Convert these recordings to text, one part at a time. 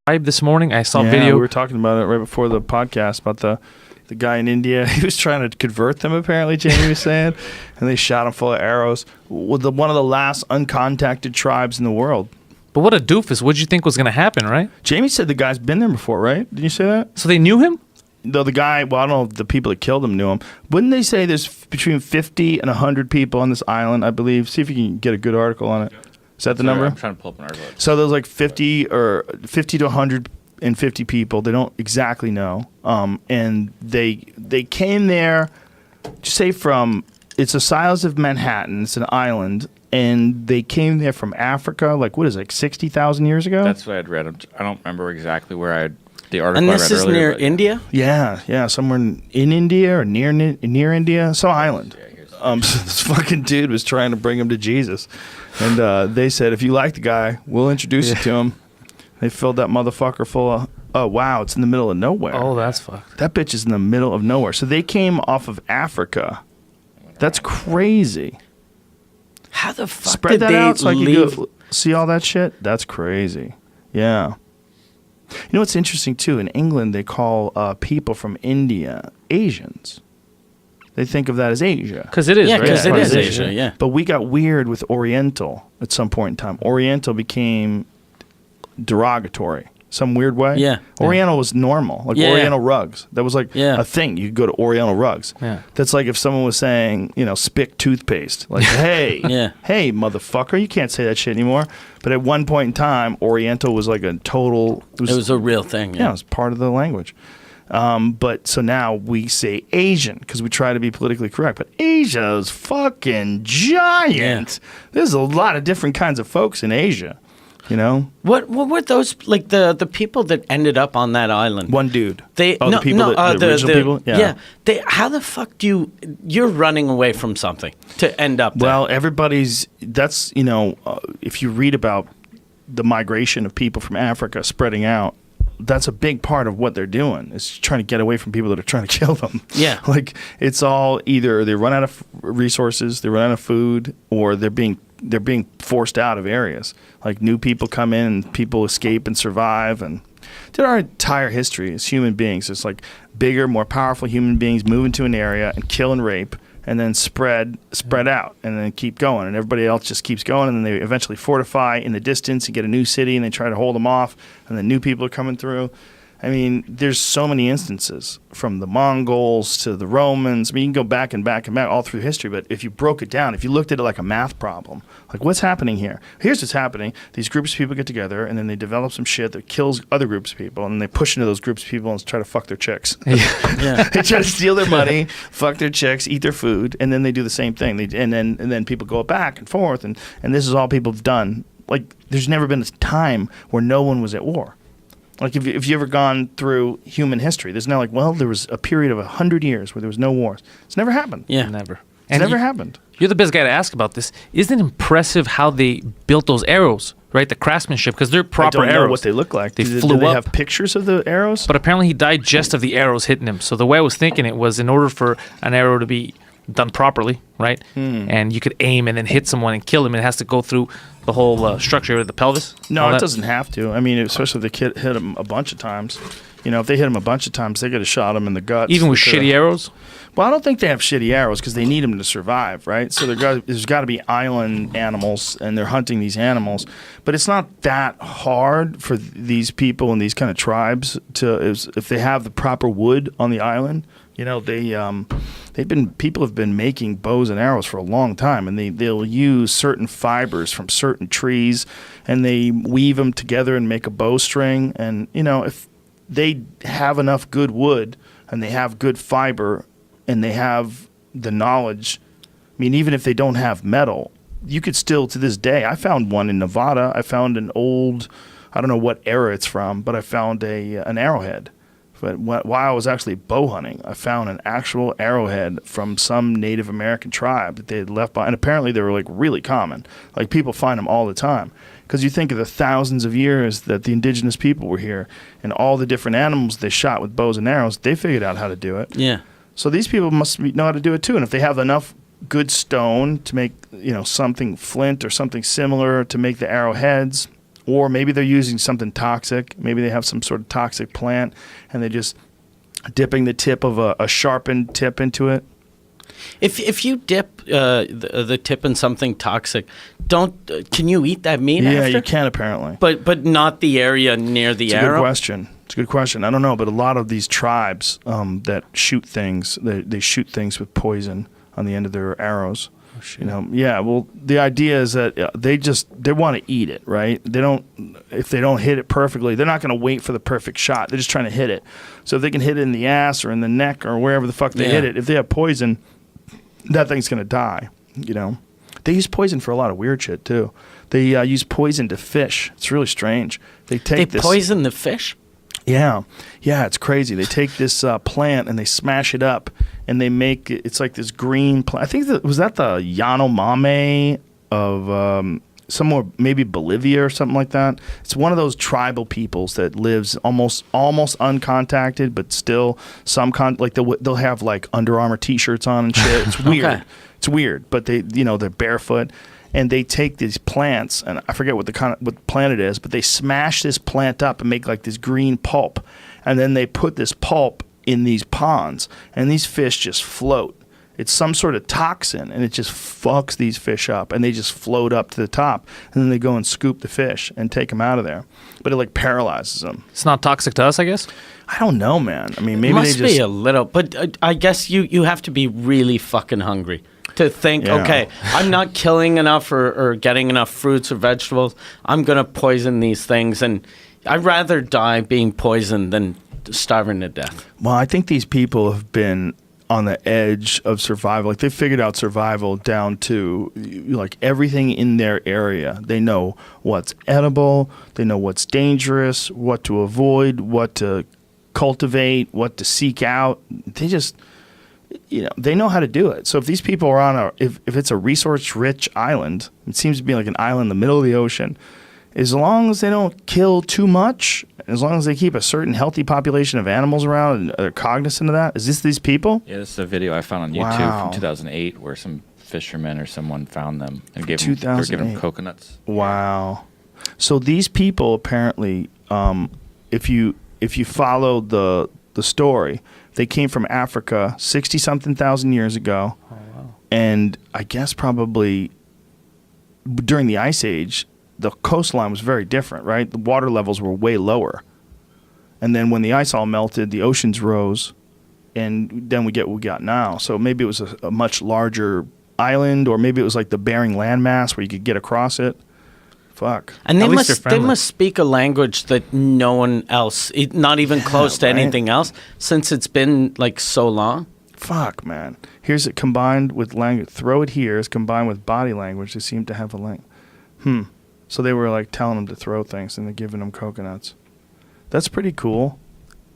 this morning. I saw a video. We were talking about it right before the podcast about the guy in India. He was trying to convert them, apparently, Jamie was saying, and they shot him full of arrows. One of the last uncontacted tribes in the world. But what a doofus. What did you think was going to happen, right? Jamie said the guy's been there before, right? Didn't you say that? So they knew him? Though the guy, well, I don't know if the people that killed him knew him. Wouldn't they say there's between 50 and 100 people on this island, I believe? See if you can get a good article on it. Is that the number? I'm trying to pull up an article. So there's like 50 to 150 people. They don't exactly know. And they came there, say from, it's the size of Manhattan. It's an island. And they came there from Africa, like, what is it, like 60,000 years ago? That's what I'd read. I don't remember exactly where the article and I this read is earlier, near India? Yeah, somewhere in India or near India, some island. So this fucking dude was trying to bring him to Jesus, and they said, if you like the guy, we'll introduce you to him. They filled that motherfucker full of. Oh wow, it's in the middle of nowhere. Oh, that's fucked. That bitch is in the middle of nowhere. So they came off of Africa. That's crazy. How the fuck Spread did that they out so I can leave? go see all that shit? That's crazy. Yeah. You know what's interesting, too? In England, they call people from India Asians. They think of that as Asia. Because it is, Yeah, right? because Yeah, it it's is Asia. Asia, yeah. But we got weird with Oriental at some point in time. Oriental became derogatory. Some weird way. Yeah. Oriental was normal. Like Yeah. Oriental rugs. That was like Yeah. a thing. You could go to Oriental rugs. Yeah. That's like if someone was saying, Spic toothpaste. Like, hey, Yeah. hey, motherfucker, you can't say that shit anymore. But at one point in time, Oriental was like a total. It was a real thing. Yeah, it was part of the language. But so now we say Asian because we try to be politically correct. But Asia's fucking giant. There's a lot of different kinds of folks in Asia. What were those, like the people that ended up on that island? One dude. The original people? Yeah. How the fuck you're running away from something to end up there? Well, that's, if you read about the migration of people from Africa spreading out, that's a big part of what they're doing is trying to get away from people that are trying to kill them. Yeah. Like it's all either they run out of resources, they run out of food, or they're being forced out of areas. Like new people come in and people escape and survive. And our entire history as human beings is like bigger, more powerful human beings move into an area and kill and rape and then spread out and then keep going. And everybody else just keeps going. And then they eventually fortify in the distance and get a new city and they try to hold them off. And then new people are coming through. I mean, there's so many instances from the Mongols to the Romans. I mean, you can go back and back and back all through history. But if you broke it down, if you looked at it like a math problem, like what's happening here? Here's what's happening. These groups of people get together and then they develop some shit that kills other groups of people. And then they push into those groups of people and try to fuck their chicks. Yeah. They try to steal their money, fuck their chicks, eat their food. And then they do the same thing. And then people go back and forth. And this is all people have done. Like there's never been a time where no one was at war. Like if you ever gone through human history, there's now like, well, there was a period of 100 years where there was no wars. It's never happened. Yeah. Never. It's never happened. You're the best guy to ask about this. Isn't it impressive how they built those arrows, right? The craftsmanship, because they're proper I don't arrows. know what they look like. They do flew they up. have pictures of the arrows? But apparently he died just of the arrows hitting him. So the way I was thinking it was in order for an arrow to be done properly, right? And you could aim and then hit someone and kill him. It has to go through the whole structure of the pelvis. No, it doesn't have to. I mean, especially if the kid hit him a bunch of times. If they hit him a bunch of times, they could have shot him in the guts. Even with shitty arrows? Well, I don't think they have shitty arrows because they need them to survive, right? So there's got to be island animals, and they're hunting these animals. But it's not that hard for these people and these kind of tribes if they have the proper wood on the island. People have been making bows and arrows for a long time, and they'll use certain fibers from certain trees, and they weave them together and make a bowstring. And if they have enough good wood and they have good fiber and they have the knowledge, I mean, even if they don't have metal, you could still, to this day, I found one in Nevada. I found an old, I don't know what era it's from, but I found an arrowhead. But while I was actually bow hunting, I found an actual arrowhead from some Native American tribe that they had left behind. And apparently they were like really common. Like people find them all the time. Because you think of the thousands of years that the indigenous people were here and all the different animals they shot with bows and arrows, they figured out how to do it. Yeah. So these people must know how to do it too. And if they have enough good stone to make, something flint or something similar to make the arrowheads, Or maybe they're using something toxic. Maybe they have some sort of toxic plant, and they're just dipping the tip of a sharpened tip into it. If you dip the tip in something toxic, can you eat that meat after? Yeah, you can apparently. But not the area near the arrow? It's a good question. It's a good question. I don't know, but a lot of these tribes that shoot things, they shoot things with poison on the end of their arrows. Oh, shit. You know, yeah. Well, the idea is that they want to eat it, right? If they don't hit it perfectly, they're not going to wait for the perfect shot. They're just trying to hit it. So if they can hit it in the ass or in the neck or wherever the fuck they hit it, if they have poison, that thing's going to die. You know, they use poison for a lot of weird shit too. They use poison to fish. It's really strange. They poison the fish. Yeah, it's crazy. They take this plant and they smash it up, and they make it. It's like this green plant. I think that was the Yanomami of somewhere, maybe Bolivia or something like that. It's one of those tribal peoples that lives almost uncontacted, but still like they'll have like Under Armour T-shirts on and shit. It's weird. Okay. It's weird, but they're barefoot. And they take these plants, and I forget what plant it is, but they smash this plant up and make like this green pulp. And then they put this pulp in these ponds, and these fish just float. It's some sort of toxin, and it just fucks these fish up, and they just float up to the top. And then they go and scoop the fish and take them out of there. But it like paralyzes them. It's not toxic to us, I guess? I don't know, man. I mean, maybe it must they just... be a little, but I guess you have to be really fucking hungry to think, okay, I'm not killing enough or getting enough fruits or vegetables. I'm going to poison these things. And I'd rather die being poisoned than starving to death. Well, I think these people have been on the edge of survival. Like, they figured out survival down to like everything in their area. They know what's edible. They know what's dangerous, what to avoid, what to cultivate, what to seek out. They just... they know how to do it. So if these people are on if it's a resource-rich island, it seems to be like an island in the middle of the ocean, as long as they don't kill too much, as long as they keep a certain healthy population of animals around and they're cognizant of that. Is this these people? Yeah, this is a video I found on YouTube from 2008 where some fishermen or someone found them and they were giving them coconuts. Wow. So these people apparently, if you follow the story, they came from Africa 60-something thousand years ago. Oh, wow. And I guess probably during the Ice Age, the coastline was very different, right? The water levels were way lower. And then when the ice all melted, the oceans rose, and then we get what we got now. So maybe it was a much larger island, or maybe it was like the Bering landmass where you could get across it. Fuck. And At least they must speak a language that no one else, not even close to anything else, since it's been like so long. Fuck, man. Here's it combined with language. Throw it here is combined with body language. They seem to have a language. So they were like telling them to throw things, and they're giving them coconuts. That's pretty cool.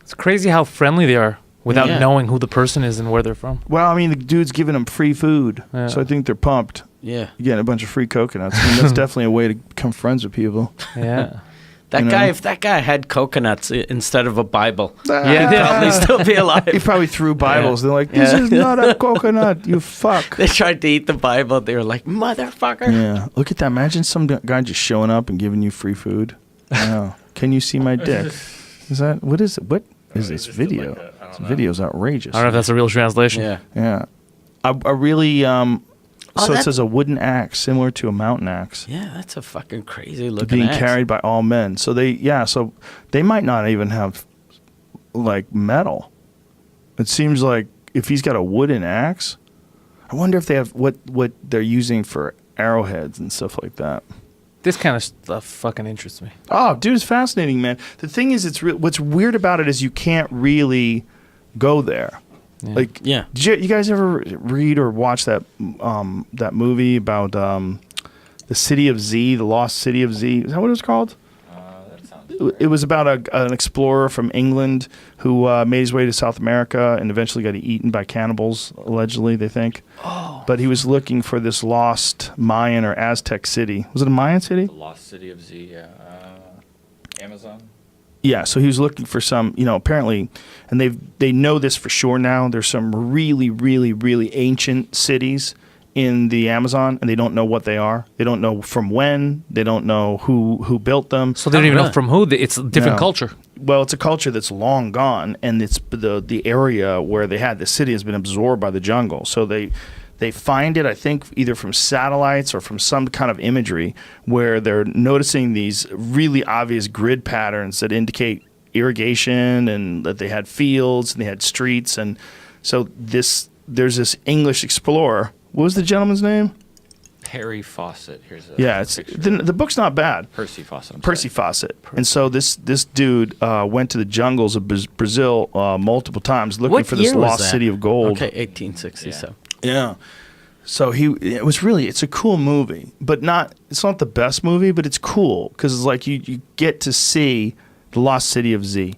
It's crazy how friendly they are without knowing who the person is and where they're from. Well, I mean, the dude's giving them free food, so I think they're pumped. Yeah. You're getting a bunch of free coconuts. I mean, that's definitely a way to become friends with people. Yeah. If that guy had coconuts instead of a Bible, Yeah. he'd probably still be alive. He probably threw Bibles. They're like, this is not a coconut, you fuck. They tried to eat the Bible. They were like, motherfucker. Yeah. Look at that. Imagine some guy just showing up and giving you free food. Wow. Can you see my dick? What is this video? This video's outrageous. I don't know if that's a real translation. Yeah. Yeah. I really, so it says a wooden axe similar to a mountain axe. Yeah, that's a fucking crazy looking Being axe. carried by all men. So they might not even have like metal. It seems like if he's got a wooden axe, I wonder if they have what they're using for arrowheads and stuff like that. This kind of stuff fucking interests me. Oh, dude, it's fascinating, man. The thing is, what's weird about it is you can't really go there. Yeah. Like, Yeah. did you guys ever read or watch that movie about the City of Z, the Lost City of Z? Is that what it was called? It was about an explorer from England who made his way to South America and eventually got eaten by cannibals, allegedly, they think. Oh. But he was looking for this lost Mayan or Aztec city. Was it a Mayan city? The Lost City of Z, yeah. Amazon? Yeah, so he was looking for some, apparently, and they know this for sure now. There's some really, really, really ancient cities in the Amazon, and they don't know what they are. They don't know from when. They don't know who built them. So they don't even know from who. It's a different culture. Well, it's a culture that's long gone, and it's the area where they had the city has been absorbed by the jungle. So they find it, I think, either from satellites or from some kind of imagery where they're noticing these really obvious grid patterns that indicate irrigation and that they had fields and they had streets. And so there's this English explorer. What was the gentleman's name? Harry Fawcett. Here's a the book's not bad. Percy Fawcett. Percy Fawcett. And so this dude went to the jungles of Brazil multiple times looking for this lost city of gold. Okay, 1867. Yeah. So it's a cool movie, but it's not the best movie, but it's cool because it's like you get to see the lost city of Z.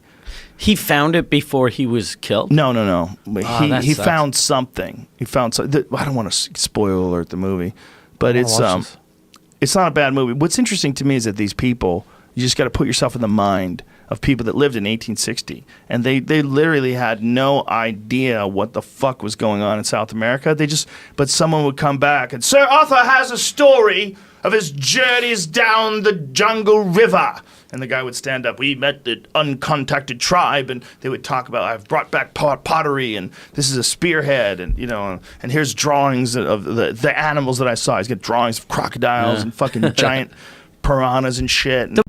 He found it before he was killed? No. He found something. He found something. I don't want to spoil alert the movie, but it's not a bad movie. What's interesting to me is that these people, you just got to put yourself in the mind of people that lived in 1860, and they literally had no idea what the fuck was going on in South America. But someone would come back and, Sir Arthur has a story of his journeys down the jungle river. And the guy would stand up. We met the Uncontacted Tribe, and they would talk about, I've brought back pottery, and this is a spearhead, and and here's drawings of the animals that I saw. He's got drawings of crocodiles and fucking giant piranhas and shit. And